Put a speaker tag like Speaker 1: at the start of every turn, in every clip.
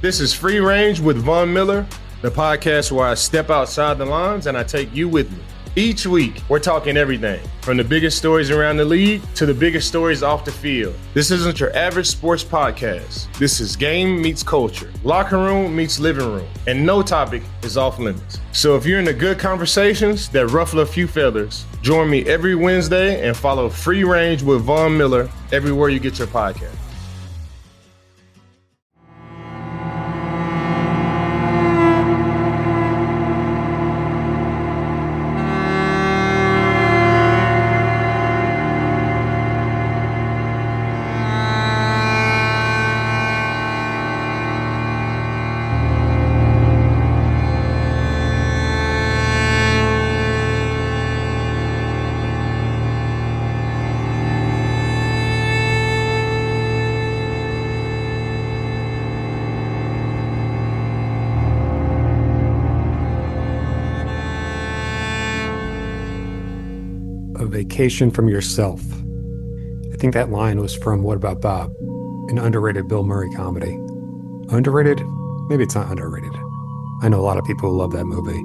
Speaker 1: This is Free Range with Von Miller, the podcast where I step outside the lines and I take you with me. Each week, we're talking everything from the biggest stories around the league to the biggest stories off the field. This isn't your average sports podcast. This is game meets culture, locker room meets living room, and no topic is off limits. So if you're into good conversations that ruffle a few feathers, join me every Wednesday and follow Free Range with Von Miller everywhere you get your podcast.
Speaker 2: Vacation from yourself. I think that line was from What About Bob, an underrated Bill Murray comedy. Underrated? Maybe it's not underrated. I know a lot of people who love that movie.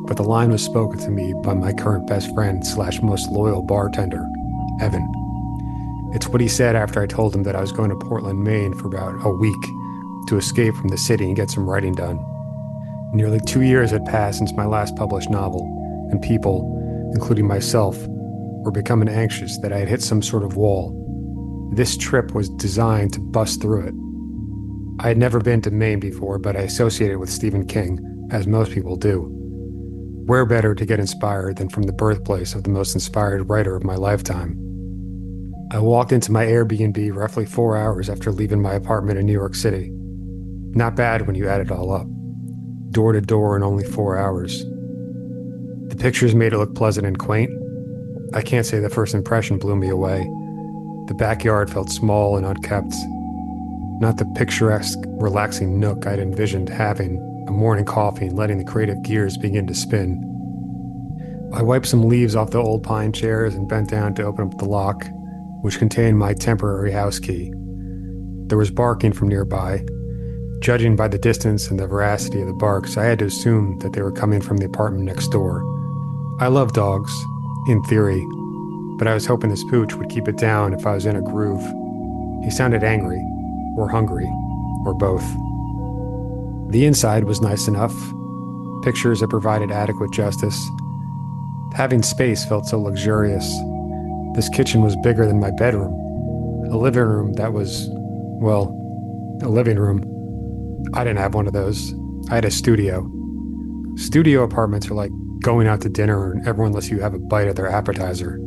Speaker 2: But the line was spoken to me by my current best friend / most loyal bartender, Evan. It's what he said after I told him that I was going to Portland, Maine for about a week to escape from the city and get some writing done. Nearly 2 years had passed since my last published novel, and people, including myself, were becoming anxious that I had hit some sort of wall. This trip was designed to bust through it. I had never been to Maine before, but I associated with Stephen King, as most people do. Where better to get inspired than from the birthplace of the most inspired writer of my lifetime? I walked into my Airbnb roughly 4 hours after leaving my apartment in New York City. Not bad when you add it all up. Door to door in only 4 hours. The pictures made it look pleasant and quaint. I can't say the first impression blew me away. The backyard felt small and unkept. Not the picturesque, relaxing nook I'd envisioned having a morning coffee and letting the creative gears begin to spin. I wiped some leaves off the old pine chairs and bent down to open up the lock, which contained my temporary house key. There was barking from nearby. Judging by the distance and the veracity of the barks, I had to assume that they were coming from the apartment next door. I love dogs, in theory, but I was hoping this pooch would keep it down if I was in a groove. He sounded angry, or hungry, or both. The inside was nice enough. Pictures that provided adequate justice. Having space felt so luxurious. This kitchen was bigger than my bedroom. A living room that was, well, a living room. I didn't have one of those. I had a studio. Studio apartments are like going out to dinner and everyone lets you have a bite of their appetizer.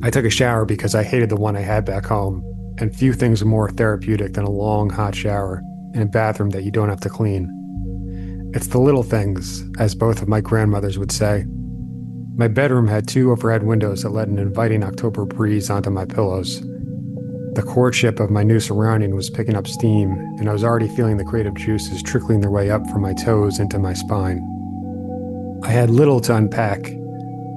Speaker 2: I took a shower because I hated the one I had back home, and few things are more therapeutic than a long, hot shower in a bathroom that you don't have to clean. It's the little things, as both of my grandmothers would say. My bedroom had 2 overhead windows that let an inviting October breeze onto my pillows. The courtship of my new surrounding was picking up steam, and I was already feeling the creative juices trickling their way up from my toes into my spine. I had little to unpack.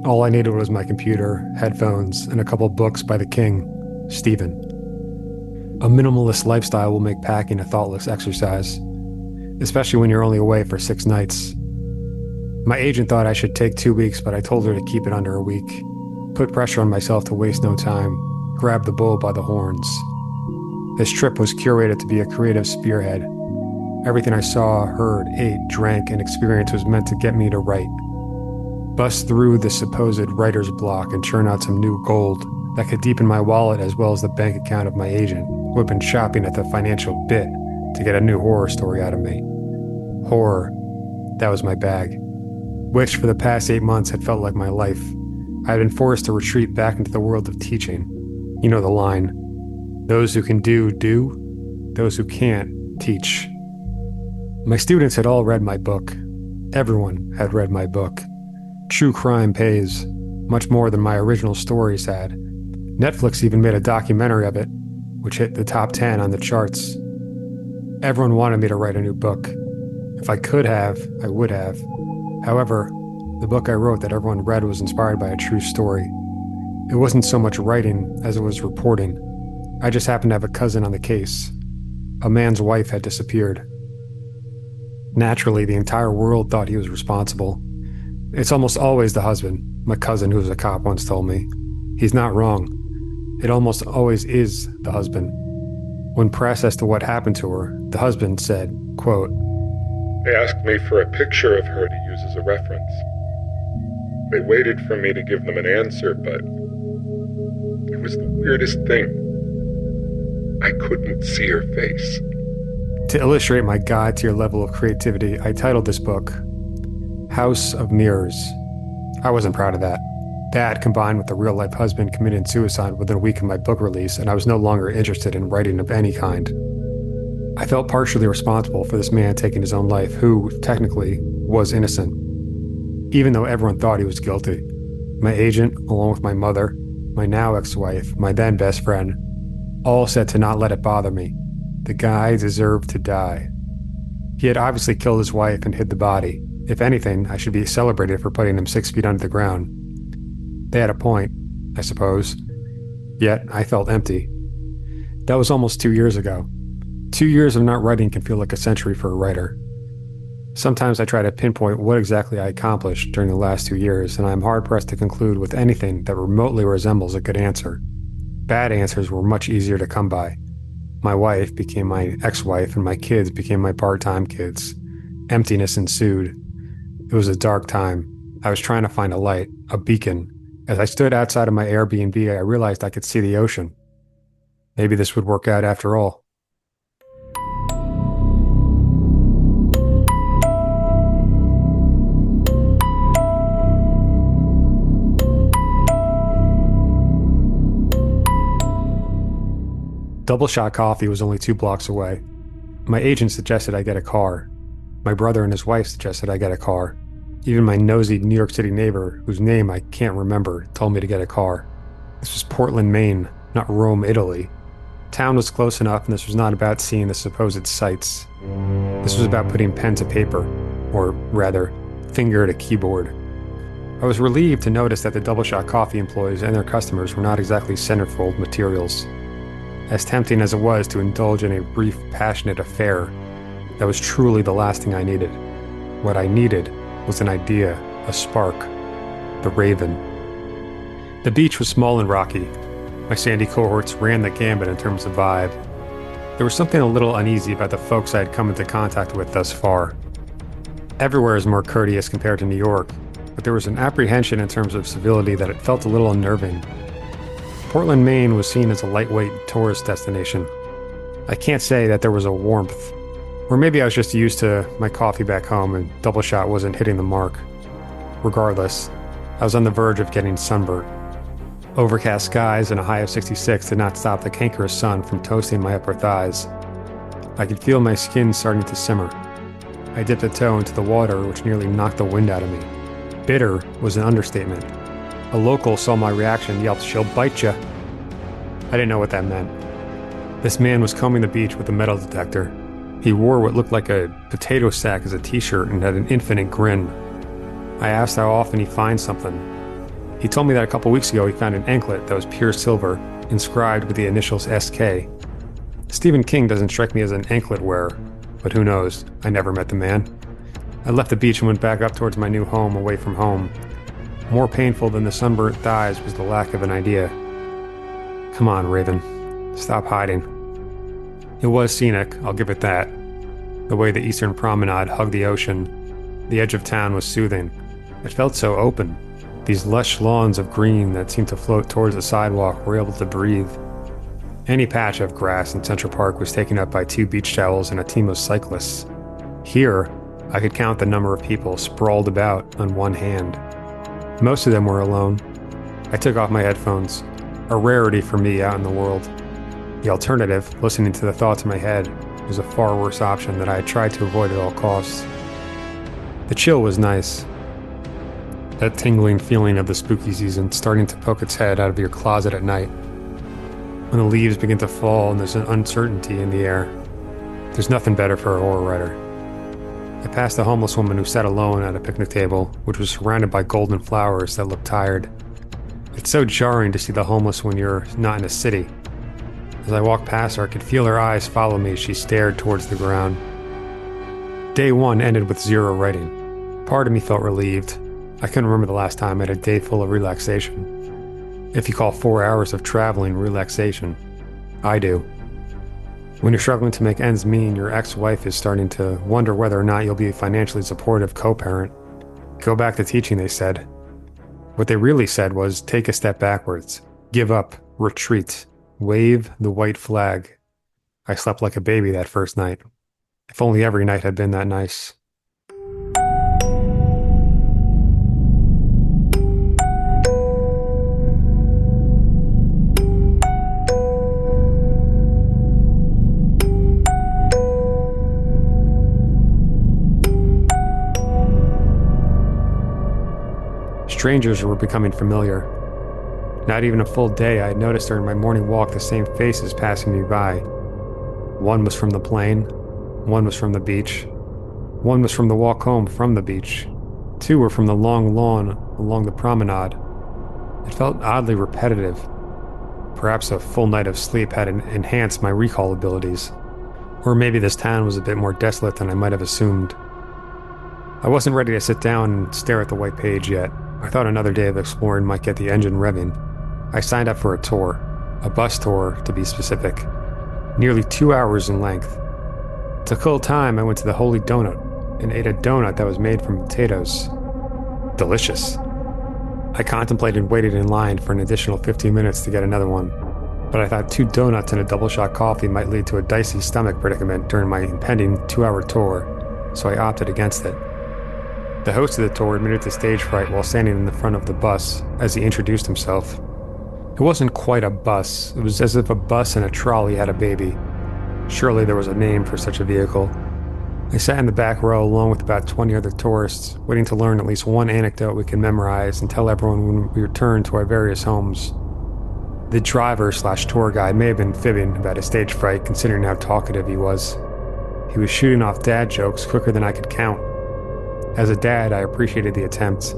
Speaker 2: All I needed was my computer, headphones, and a couple books by the king, Stephen. A minimalist lifestyle will make packing a thoughtless exercise, especially when you're only away for 6 nights. My agent thought I should take 2 weeks, but I told her to keep it under a week. Put pressure on myself to waste no time. Grab the bull by the horns. This trip was curated to be a creative spearhead. Everything I saw, heard, ate, drank, and experienced was meant to get me to write. Bust through the supposed writer's block and churn out some new gold that could deepen my wallet as well as the bank account of my agent, who had been shopping at the financial bit to get a new horror story out of me. Horror, that was my bag. Which for the past 8 months had felt like my life. I had been forced to retreat back into the world of teaching. You know the line. Those who can do. Those who can't, teach. My students had all read my book. Everyone had read my book. True crime pays, much more than my original stories had. Netflix even made a documentary of it, which hit the top 10 on the charts. Everyone wanted me to write a new book. If I could have, I would have. However, the book I wrote that everyone read was inspired by a true story. It wasn't so much writing as it was reporting. I just happened to have a cousin on the case. A man's wife had disappeared. Naturally, the entire world thought he was responsible. It's almost always the husband, my cousin who was a cop once told me. He's not wrong. It almost always is the husband. When pressed as to what happened to her, the husband said, quote,
Speaker 3: "They asked me for a picture of her to use as a reference. They waited for me to give them an answer, but it was the weirdest thing. I couldn't see her face."
Speaker 2: To illustrate my God tier level of creativity, I titled this book, House of Mirrors. I wasn't proud of that. That, combined with the real-life husband committing suicide within a week of my book release, and I was no longer interested in writing of any kind. I felt partially responsible for this man taking his own life, who, technically, was innocent, even though everyone thought he was guilty. My agent, along with my mother, my now ex-wife, my then best friend, all said to not let it bother me. The guy deserved to die. He had obviously killed his wife and hid the body. If anything, I should be celebrated for putting him 6 feet under the ground. They had a point, I suppose. Yet, I felt empty. That was almost 2 years ago. 2 years of not writing can feel like a century for a writer. Sometimes I try to pinpoint what exactly I accomplished during the last 2 years, and I am hard-pressed to conclude with anything that remotely resembles a good answer. Bad answers were much easier to come by. My wife became my ex-wife, and my kids became my part-time kids. Emptiness ensued. It was a dark time. I was trying to find a light, a beacon. As I stood outside of my Airbnb, I realized I could see the ocean. Maybe this would work out after all. Double Shot Coffee was only 2 blocks away. My agent suggested I get a car. My brother and his wife suggested I get a car. Even my nosy New York City neighbor, whose name I can't remember, told me to get a car. This was Portland, Maine, not Rome, Italy. Town was close enough, and this was not about seeing the supposed sights. This was about putting pen to paper, or rather, finger to keyboard. I was relieved to notice that the Double Shot Coffee employees and their customers were not exactly centerfold materials. As tempting as it was to indulge in a brief, passionate affair, that was truly the last thing I needed. What I needed was an idea, a spark, the Raven. The beach was small and rocky. My sandy cohorts ran the gambit in terms of vibe. There was something a little uneasy about the folks I had come into contact with thus far. Everywhere is more courteous compared to New York, but there was an apprehension in terms of civility that it felt a little unnerving. Portland, Maine was seen as a lightweight tourist destination. I can't say that there was a warmth. Or maybe I was just used to my coffee back home and Double Shot wasn't hitting the mark. Regardless, I was on the verge of getting sunburnt. Overcast skies and a high of 66 did not stop the cankerous sun from toasting my upper thighs. I could feel my skin starting to simmer. I dipped a toe into the water, which nearly knocked the wind out of me. Bitter was an understatement. A local saw my reaction and yelped, "She'll bite ya." I didn't know what that meant. This man was combing the beach with a metal detector. He wore what looked like a potato sack as a t-shirt and had an infinite grin. I asked how often he finds something. He told me that a couple weeks ago he found an anklet that was pure silver, inscribed with the initials SK. Stephen King doesn't strike me as an anklet wearer, but who knows? I never met the man. I left the beach and went back up towards my new home away from home. More painful than the sunburnt thighs was the lack of an idea. Come on, Raven. Stop hiding. It was scenic, I'll give it that. The way the Eastern Promenade hugged the ocean, the edge of town was soothing. It felt so open. These lush lawns of green that seemed to float towards the sidewalk were able to breathe. Any patch of grass in Central Park was taken up by 2 beach towels and a team of cyclists. Here, I could count the number of people sprawled about on one hand. Most of them were alone. I took off my headphones, a rarity for me out in the world. The alternative, listening to the thoughts in my head, was a far worse option that I had tried to avoid at all costs. The chill was nice. That tingling feeling of the spooky season starting to poke its head out of your closet at night. When the leaves begin to fall and there's an uncertainty in the air. There's nothing better for a horror writer. I passed a homeless woman who sat alone at a picnic table, which was surrounded by golden flowers that looked tired. It's so jarring to see the homeless when you're not in a city. As I walked past her, I could feel her eyes follow me as she stared towards the ground. Day 1 ended with 0 writing. Part of me felt relieved. I couldn't remember the last time I had a day full of relaxation. If you call 4 hours of traveling relaxation, I do. When you're struggling to make ends meet and your ex-wife is starting to wonder whether or not you'll be a financially supportive co-parent, go back to teaching, they said. What they really said was take a step backwards, give up, retreat, wave the white flag. I slept like a baby that first night. If only every night had been that nice. Strangers were becoming familiar. Not even a full day, I had noticed during my morning walk the same faces passing me by. One was from the plane, one was from the beach, one was from the walk home from the beach, 2 were from the long lawn along the promenade. It felt oddly repetitive. Perhaps a full night of sleep had enhanced my recall abilities. Or maybe this town was a bit more desolate than I might have assumed. I wasn't ready to sit down and stare at the white page yet. I thought another day of exploring might get the engine revving. I signed up for a tour, a bus tour to be specific, nearly 2 hours in length. To kill time, I went to the Holy Donut and ate a donut that was made from potatoes. Delicious. I contemplated waiting in line for an additional 15 minutes to get another one, but I thought 2 donuts and a double-shot coffee might lead to a dicey stomach predicament during my impending 2-hour tour, so I opted against it. The host of the tour admitted to stage fright while standing in the front of the bus as he introduced himself. It wasn't quite a bus. It was as if a bus and a trolley had a baby. Surely there was a name for such a vehicle. I sat in the back row along with about 20 other tourists, waiting to learn at least one anecdote we could memorize and tell everyone when we returned to our various homes. The driver/tour guide may have been fibbing about his stage fright considering how talkative he was. He was shooting off dad jokes quicker than I could count. As a dad, I appreciated the attempt.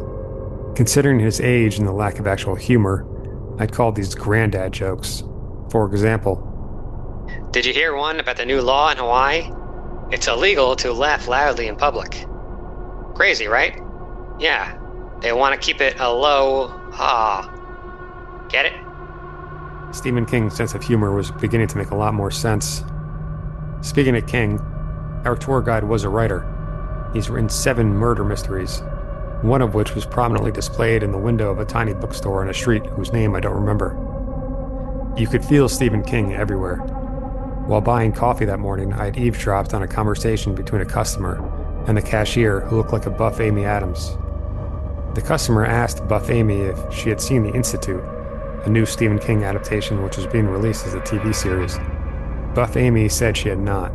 Speaker 2: Considering his age and the lack of actual humor, I'd call these granddad jokes. For example,
Speaker 4: did you hear one about the new law in Hawaii? It's illegal to laugh loudly in public. Crazy, right? Yeah, they want to keep it a low ha. Get it?
Speaker 2: Stephen King's sense of humor was beginning to make a lot more sense. Speaking of King, our tour guide was a writer. He's written 7 murder mysteries, one of which was prominently displayed in the window of a tiny bookstore on a street whose name I don't remember. You could feel Stephen King everywhere. While buying coffee that morning, I had eavesdropped on a conversation between a customer and the cashier who looked like a buff Amy Adams. The customer asked buff Amy if she had seen The Institute, a new Stephen King adaptation which was being released as a TV series. Buff Amy said she had not.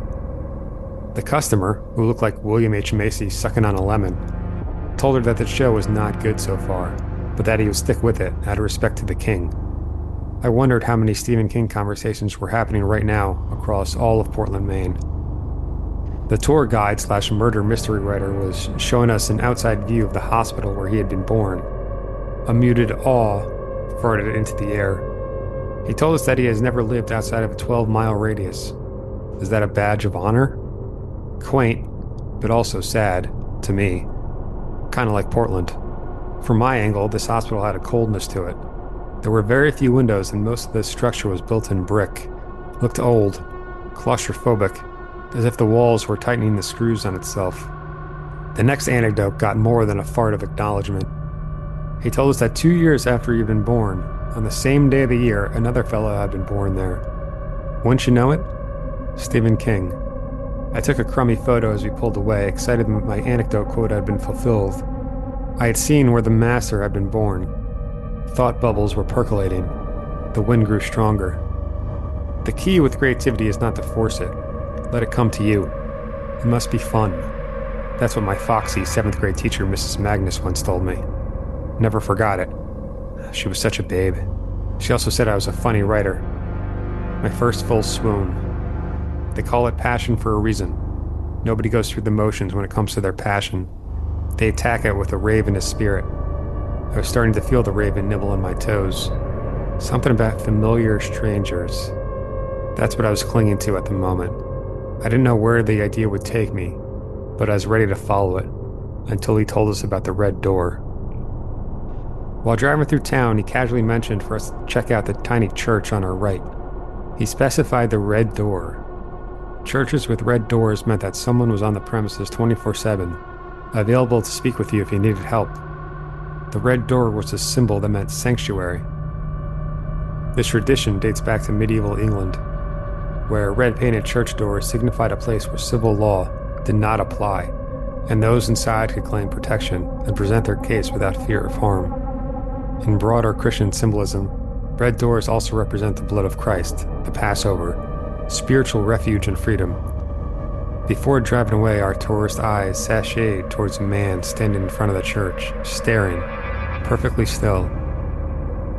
Speaker 2: The customer, who looked like William H. Macy sucking on a lemon, told her that the show was not good so far, but that he would stick with it out of respect to the king. I wondered how many Stephen King conversations were happening right now across all of Portland, Maine. The tour guide/murder mystery writer was showing us an outside view of the hospital where he had been born. A muted awe farted into the air. He told us that he has never lived outside of a 12-mile radius. Is that a badge of honor? Quaint, but also sad, to me. Kind of like Portland. From my angle, this hospital had a coldness to it. There were very few windows and most of the structure was built in brick. Looked old, claustrophobic, as if the walls were tightening the screws on itself. The next anecdote got more than a fart of acknowledgement. He told us that 2 years after he'd been born, on the same day of the year, another fellow had been born there. Wouldn't you know it? Stephen King. I took a crummy photo as we pulled away, excited that my anecdote quote had been fulfilled. I had seen where the master had been born. Thought bubbles were percolating. The wind grew stronger. The key with creativity is not to force it. Let it come to you. It must be fun. That's what my foxy 7th grade teacher, Mrs. Magnus, once told me. Never forgot it. She was such a babe. She also said I was a funny writer. My first full swoon. They call it passion for a reason. Nobody goes through the motions when it comes to their passion. They attack it with a ravenous spirit. I was starting to feel the raven nibble on my toes. Something about familiar strangers. That's what I was clinging to at the moment. I didn't know where the idea would take me, but I was ready to follow it, until he told us about the Red Door. While driving through town, he casually mentioned for us to check out the tiny church on our right. He specified the Red Door. Churches with red doors meant that someone was on the premises 24/7, available to speak with you if you needed help. The Red Door was a symbol that meant sanctuary. This tradition dates back to medieval England, where a red-painted church door signified a place where civil law did not apply, and those inside could claim protection and present their case without fear of harm. In broader Christian symbolism, red doors also represent the blood of Christ, the Passover, spiritual refuge and freedom. Before driving away, our tourist eyes sashayed towards a man standing in front of the church, staring, perfectly still.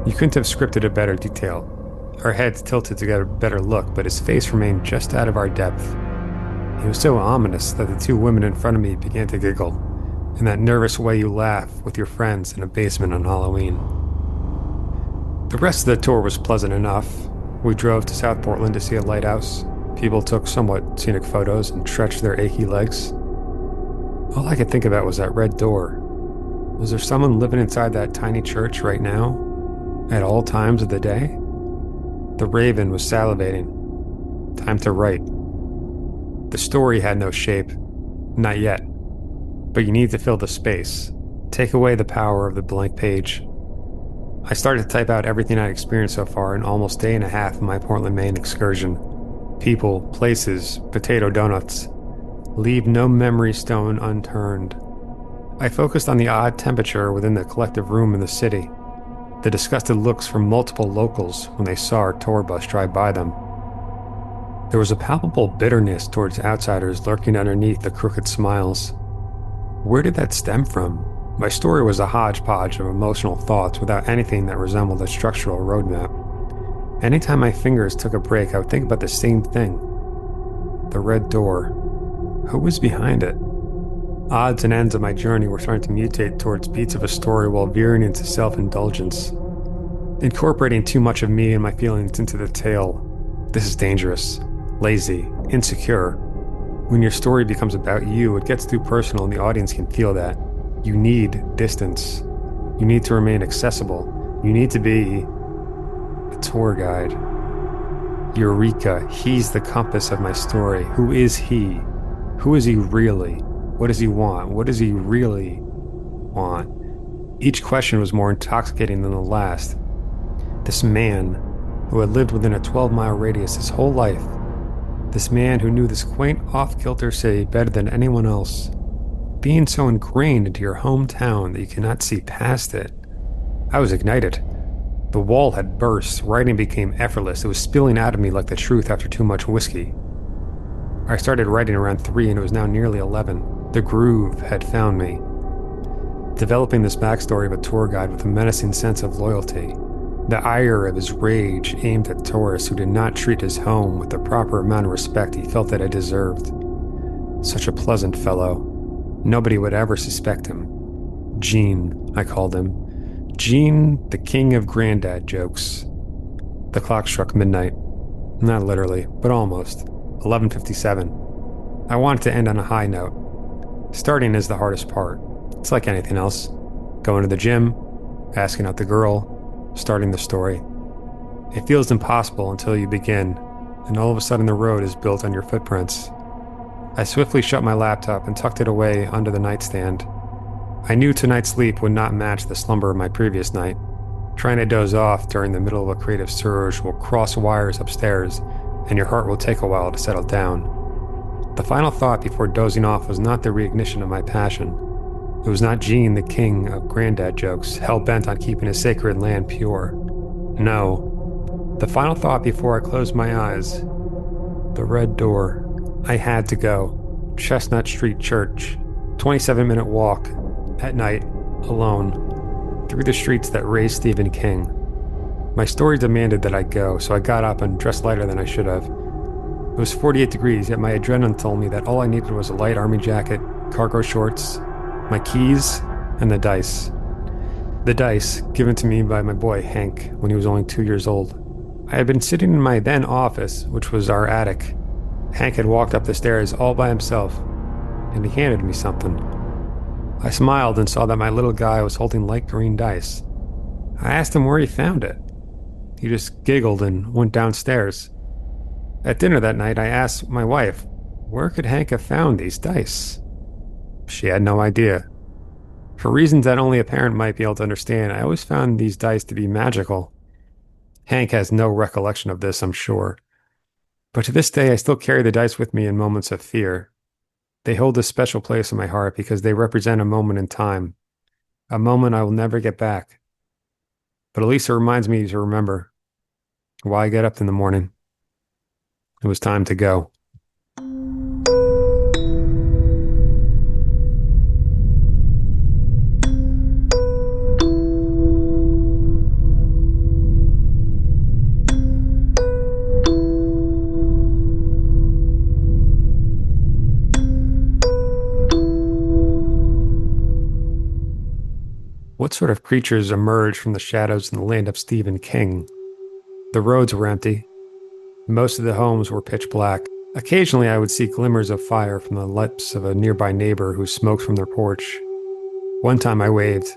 Speaker 2: You couldn't have scripted a better detail. Our heads tilted to get a better look, but his face remained just out of our depth. He was so ominous that the two women in front of me began to giggle, in that nervous way you laugh with your friends in a basement on Halloween. The rest of the tour was pleasant enough. We drove to South Portland to see a lighthouse. People took somewhat scenic photos and stretched their achy legs. All I could think about was that red door. Was there someone living inside that tiny church right now? At all times of the day? The Raven was salivating. Time to write. The story had no shape. Not yet. But you need to fill the space. Take away the power of the blank page. I started to type out everything I'd experienced so far in almost a day and a half of my Portland, Maine excursion. People, places, potato donuts. Leave no memory stone unturned. I focused on the odd temperature within the collective room in the city. The disgusted looks from multiple locals when they saw our tour bus drive by them. There was a palpable bitterness towards outsiders lurking underneath the crooked smiles. Where did that stem from? My story was a hodgepodge of emotional thoughts without anything that resembled a structural roadmap. Anytime my fingers took a break, I would think about the same thing. The Red Door. Who was behind it? Odds and ends of my journey were starting to mutate towards beats of a story while veering into self-indulgence. Incorporating too much of me and my feelings into the tale. This is dangerous, lazy, insecure. When your story becomes about you, it gets too personal and the audience can feel that. You need distance. You need to remain accessible. You need to be a tour guide. Eureka, he's the compass of my story. Who is he? Who is he really? What does he want? What does he really want? Each question was more intoxicating than the last. This man who had lived within a 12-mile radius his whole life. This man who knew this quaint, off-kilter city better than anyone else. Being so ingrained into your hometown that you cannot see past it. I was ignited. The wall had burst. Writing became effortless. It was spilling out of me like the truth after too much whiskey. I started writing around 3 and it was now nearly 11. The groove had found me. Developing this backstory of a tour guide with a menacing sense of loyalty. The ire of his rage aimed at tourists who did not treat his home with the proper amount of respect he felt that it deserved. Such a pleasant fellow. Nobody would ever suspect him. Gene, I called him. Gene, the king of granddad jokes. The clock struck midnight. Not literally, but almost. 11:57. I wanted to end on a high note. Starting is the hardest part. It's like anything else. Going to the gym, asking out the girl, starting the story. It feels impossible until you begin, and all of a sudden the road is built on your footprints. I swiftly shut my laptop and tucked it away under the nightstand. I knew tonight's sleep would not match the slumber of my previous night. Trying to doze off during the middle of a creative surge will cross wires upstairs, and your heart will take a while to settle down. The final thought before dozing off was not the reignition of my passion. It was not Gene, the king of granddad jokes, hell-bent on keeping his sacred land pure. No. The final thought before I closed my eyes. The Red Door. I had to go. Chestnut Street Church. 27-minute walk. At night. Alone. Through the streets that raised Stephen King. My story demanded that I go, so I got up and dressed lighter than I should have. It was 48 degrees, yet my adrenaline told me that all I needed was a light army jacket, cargo shorts, my keys, and the dice. The dice, given to me by my boy Hank when he was only 2 years old. I had been sitting in my then office, which was our attic. Hank had walked up the stairs all by himself, and he handed me something. I smiled and saw that my little guy was holding light green dice. I asked him where he found it. He just giggled and went downstairs. At dinner that night, I asked my wife, where could Hank have found these dice? She had no idea. For reasons that only a parent might be able to understand, I always found these dice to be magical. Hank has no recollection of this, I'm sure. But to this day, I still carry the dice with me in moments of fear. They hold a special place in my heart because they represent a moment in time, a moment I will never get back. But at least it reminds me to remember why I get up in the morning. It was time to go. What sort of creatures emerged from the shadows in the land of Stephen King? The roads were empty. Most of the homes were pitch black. Occasionally, I would see glimmers of fire from the lips of a nearby neighbor who smoked from their porch. One time I waved.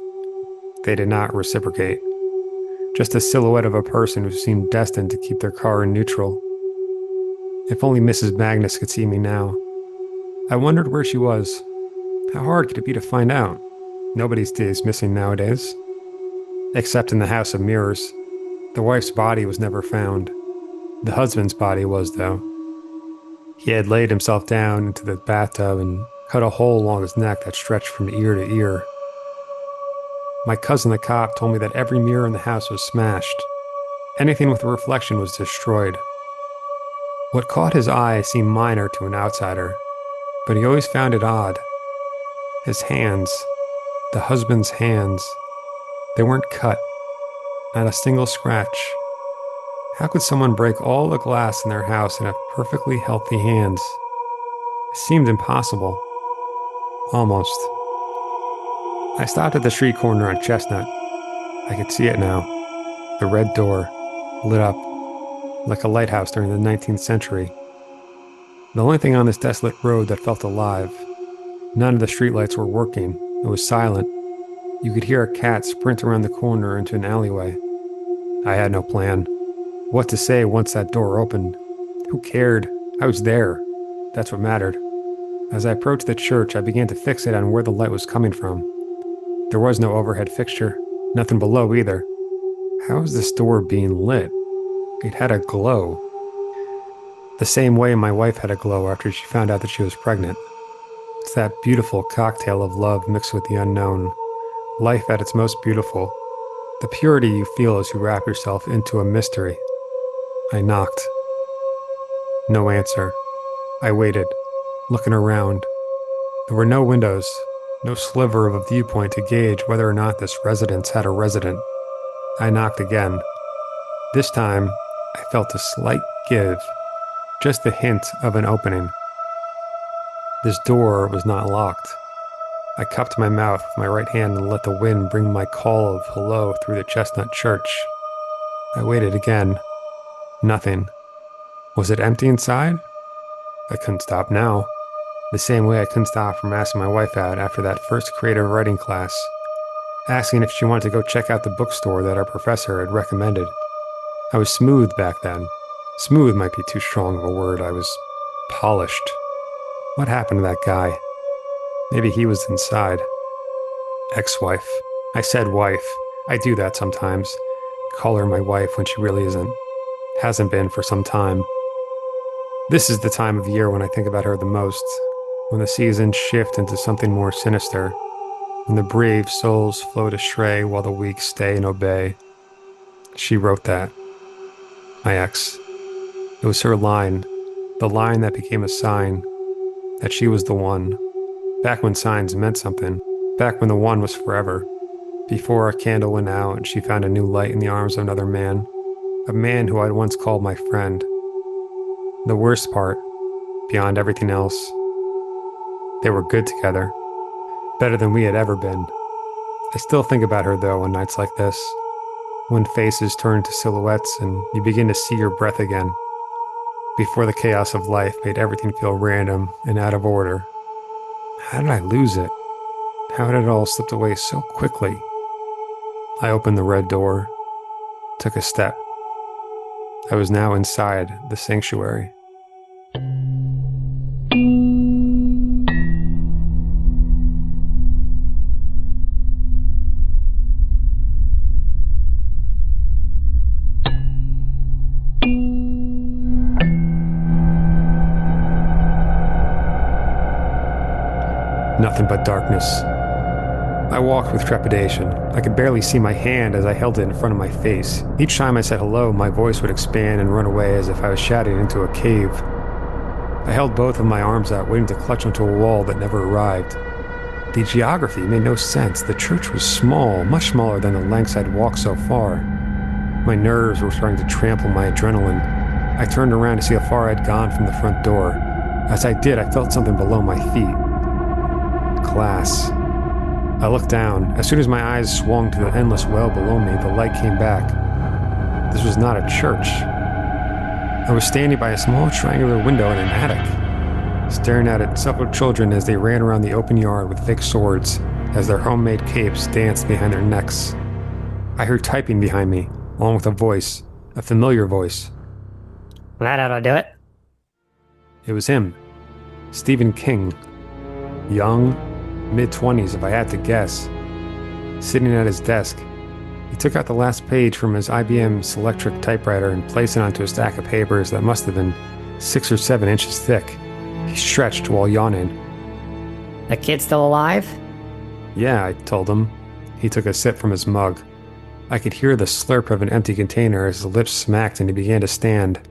Speaker 2: They did not reciprocate. Just a silhouette of a person who seemed destined to keep their car in neutral. If only Mrs. Magnus could see me now. I wondered where she was. How hard could it be to find out? Nobody stays missing nowadays. Except in the House of Mirrors. The wife's body was never found. The husband's body was, though. He had laid himself down into the bathtub and cut a hole along his neck that stretched from ear to ear. My cousin the cop told me that every mirror in the house was smashed. Anything with a reflection was destroyed. What caught his eye seemed minor to an outsider, but he always found it odd. His hands, the husband's hands, they weren't cut, not a single scratch. How could someone break all the glass in their house and have perfectly healthy hands? It seemed impossible. Almost. I stopped at the street corner on Chestnut. I could see it now. The red door, lit up, like a lighthouse during the 19th century. The only thing on this desolate road that felt alive. None of the streetlights were working. It was silent. You could hear a cat sprint around the corner into an alleyway. I had no plan. What to say once that door opened? Who cared? I was there. That's what mattered. As I approached the church, I began to fixate on where the light was coming from. There was no overhead fixture, nothing below either. How was this door being lit? It had a glow. The same way my wife had a glow after she found out that she was pregnant. It's that beautiful cocktail of love mixed with the unknown. Life at its most beautiful. The purity you feel as you wrap yourself into a mystery. I knocked. No answer. I waited, looking around. There were no windows, no sliver of a viewpoint to gauge whether or not this residence had a resident. I knocked again. This time, I felt a slight give, just the hint of an opening. This door was not locked. I cupped my mouth with my right hand and let the wind bring my call of hello through the Chestnut Church. I waited again. Nothing. Was it empty inside? I couldn't stop now. The same way I couldn't stop from asking my wife out after that first creative writing class. Asking if she wanted to go check out the bookstore that our professor had recommended. I was smooth back then. Smooth might be too strong of a word. I was polished. What happened to that guy? Maybe he was inside. Ex-wife. I said wife. I do that sometimes. Call her my wife when she really isn't. Hasn't been for some time. This is the time of year when I think about her the most. When the seasons shift into something more sinister. When the brave souls float astray while the weak stay and obey. She wrote that. My ex. It was her line. The line that became a sign. That she was the one. Back when signs meant something. Back when the one was forever. Before a candle went out and she found a new light in the arms of another man. A man who I'd once called my friend. The worst part, beyond everything else, they were good together. Better than we had ever been. I still think about her though on nights like this. when faces turn to silhouettes and you begin to see your breath again, before the chaos of life made everything feel random and out of order. How did I lose it? How had it all slipped away so quickly? I opened the red door, took a step. I was now inside the sanctuary. Nothing but darkness. I walked with trepidation. I could barely see my hand as I held it in front of my face. Each time I said hello, my voice would expand and run away as if I was shouting into a cave. I held both of my arms out, waiting to clutch onto a wall that never arrived. The geography made no sense. The church was small, much smaller than the lengths I'd walked so far. My nerves were starting to trample my adrenaline. I turned around to see how far I'd gone from the front door. As I did, I felt something below my feet. Class. I looked down. As soon as my eyes swung to the endless well below me, the light came back. This was not a church. I was standing by a small triangular window in an attic, staring out at several children as they ran around the open yard with thick swords, as their homemade capes danced behind their necks. I heard typing behind me, along with a voice, a familiar voice.
Speaker 5: That ought to do it.
Speaker 2: It was him, Stephen King. Young, mid-20s if I had to guess. Sitting at his desk, he took out the last page from his IBM Selectric typewriter and placed it onto a stack of papers that must have been 6 or 7 inches thick. He stretched while yawning.
Speaker 5: The kid's still alive?
Speaker 2: Yeah, I told him. He took a sip from his mug. I could hear the slurp of an empty container as his lips smacked and he began to stand.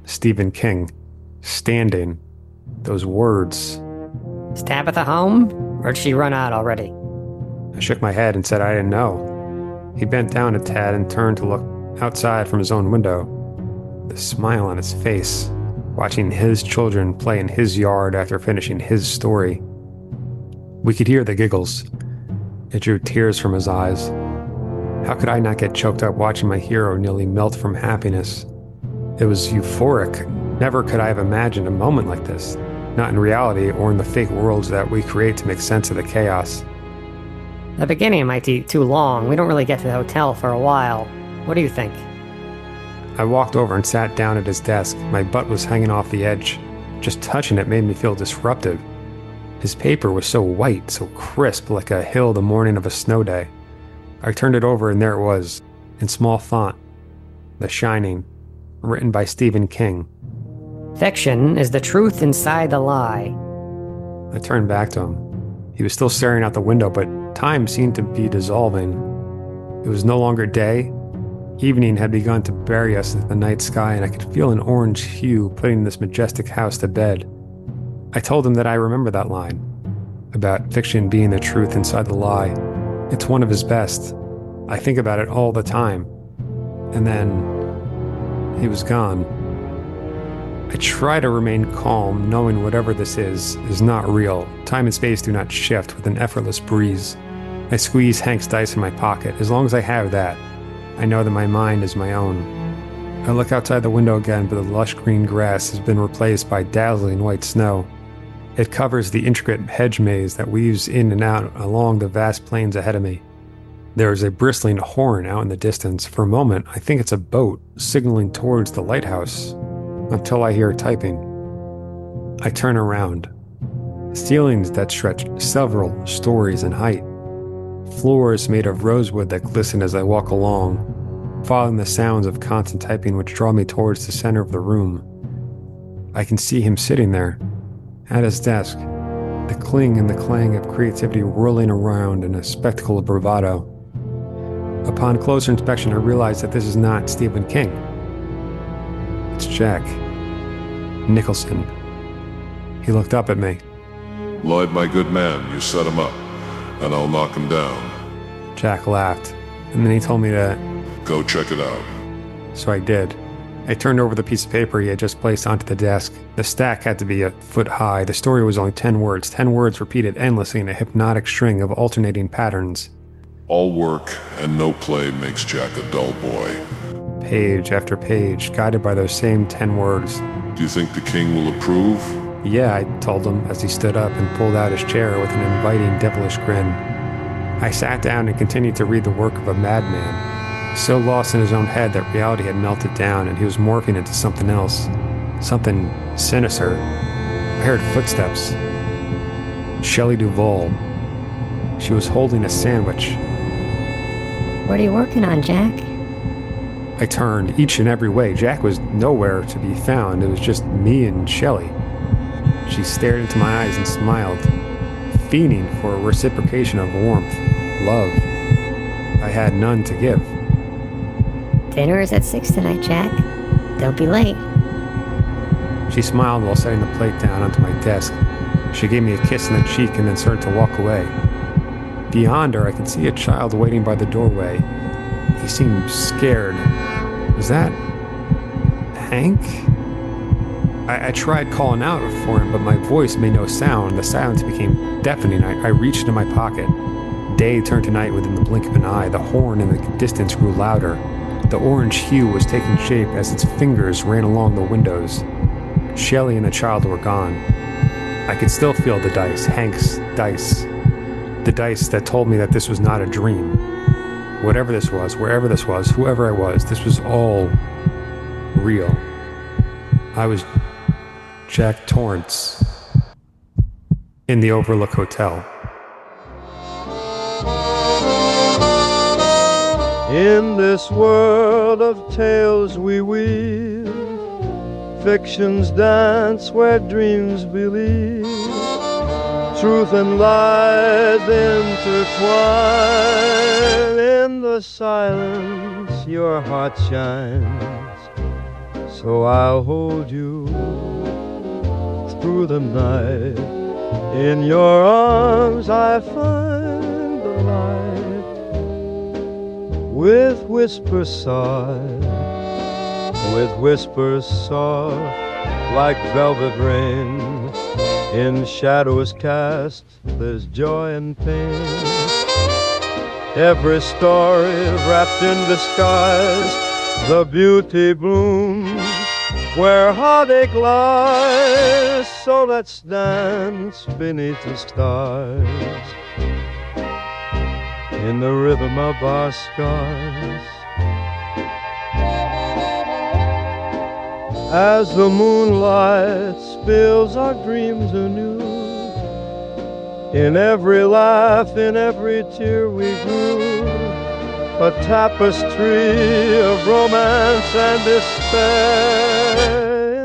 Speaker 2: Stephen King. Standing. Those words.
Speaker 5: Is Tabitha home? Or did she run out already?
Speaker 2: I shook my head and said I didn't know. He bent down a tad and turned to look outside from his own window. The smile on his face, watching his children play in his yard after finishing his story. We could hear the giggles. It drew tears from his eyes. How could I not get choked up watching my hero nearly melt from happiness? It was euphoric. Never could I have imagined a moment like this. Not in reality or in the fake worlds that we create to make sense of the chaos.
Speaker 5: The beginning might be too long. We don't really get to the hotel for a while. What do you think?
Speaker 2: I walked over and sat down at his desk. My butt was hanging off the edge. Just touching it made me feel disruptive. His paper was so white, so crisp, like a hill the morning of a snow day. I turned it over and there it was, in small font. The Shining, written by Stephen King.
Speaker 5: Fiction is the truth inside the lie.
Speaker 2: I turned back to him. He was still staring out the window, but time seemed to be dissolving. It was no longer day. Evening had begun to bury us in the night sky, and I could feel an orange hue putting this majestic house to bed. I told him that I remember that line, about fiction being the truth inside the lie. It's one of his best. I think about it all the time. And then he was gone. I try to remain calm, knowing whatever this is not real. Time and space do not shift with an effortless breeze. I squeeze Hank's dice in my pocket. As long as I have that, I know that my mind is my own. I look outside the window again, but the lush green grass has been replaced by dazzling white snow. It covers the intricate hedge maze that weaves in and out along the vast plains ahead of me. There is a bristling horn out in the distance. For a moment, I think it's a boat signaling towards the lighthouse, until I hear typing. I turn around. Ceilings that stretch several stories in height. Floors made of rosewood that glisten as I walk along, following the sounds of constant typing which draw me towards the center of the room. I can see him sitting there, at his desk, the cling and the clang of creativity whirling around in a spectacle of bravado. Upon closer inspection, I realize that this is not Stephen King. It's Jack Nicholson. He looked up at me.
Speaker 6: Lloyd, my good man, you set him up, and I'll knock him down.
Speaker 2: Jack laughed, and then he told me to
Speaker 6: go check it out.
Speaker 2: So I did. I turned over the piece of paper he had just placed onto the desk. The stack had to be a foot high. The story was only 10 words repeated endlessly in a hypnotic string of alternating patterns.
Speaker 6: All work and no play makes Jack a dull boy.
Speaker 2: Page after page, guided by those same 10 words.
Speaker 6: Do you think the king will approve?
Speaker 2: Yeah, I told him as he stood up and pulled out his chair with an inviting, devilish grin. I sat down and continued to read the work of a madman, so lost in his own head that reality had melted down and he was morphing into something else, something sinister. I heard footsteps. Shelley Duvall. She was holding a sandwich.
Speaker 5: What are you working on, Jack?
Speaker 2: I turned each and every way. Jack was nowhere to be found. It was just me and Shelley. She stared into my eyes and smiled, fiending for a reciprocation of warmth, love. I had none to give.
Speaker 5: Dinner is at 6 tonight, Jack. Don't be late.
Speaker 2: She smiled while setting the plate down onto my desk. She gave me a kiss on the cheek and then started to walk away. Beyond her, I could see a child waiting by the doorway. He seemed scared. Was that Hank? I tried calling out for him, but my voice made no sound. The silence became deafening. I reached into my pocket. Day turned to night within the blink of an eye. The horn in the distance grew louder. The orange hue was taking shape as its fingers ran along the windows. Shelley and the child were gone. I could still feel the dice, Hank's dice. The dice that told me that this was not a dream. Whatever this was, wherever this was, whoever I was, this was all real. I was Jack Torrance in the Overlook Hotel.
Speaker 7: In this world of tales we weave, fictions dance where dreams believe. Truth and lies intertwine. In the silence your heart shines. So I'll hold you through the night. In your arms I find the light. With whispers soft, like velvet rain. In shadows cast, there's joy and pain. Every story wrapped in disguise, the beauty blooms where heartache lies. So let's dance beneath the stars, in the rhythm of our scars. As the moonlight spills our dreams anew, in every laugh, in every tear we grew, a tapestry of romance and despair.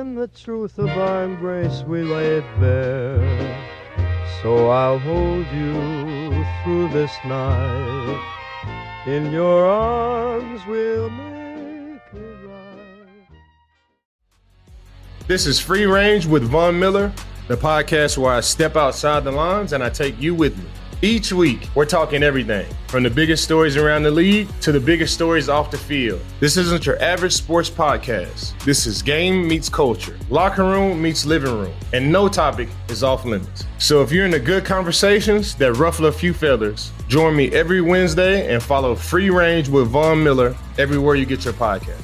Speaker 7: In the truth of our embrace we lay it bare. So I'll hold you through this night. In your arms we'll make it right.
Speaker 1: This is Free Range with Von Miller, the podcast where I step outside the lines and I take you with me. Each week, we're talking everything from the biggest stories around the league to the biggest stories off the field. This isn't your average sports podcast. This is game meets culture, locker room meets living room, and no topic is off limits. So if you're into good conversations that ruffle a few feathers, join me every Wednesday and follow Free Range with Von Miller everywhere you get your podcast.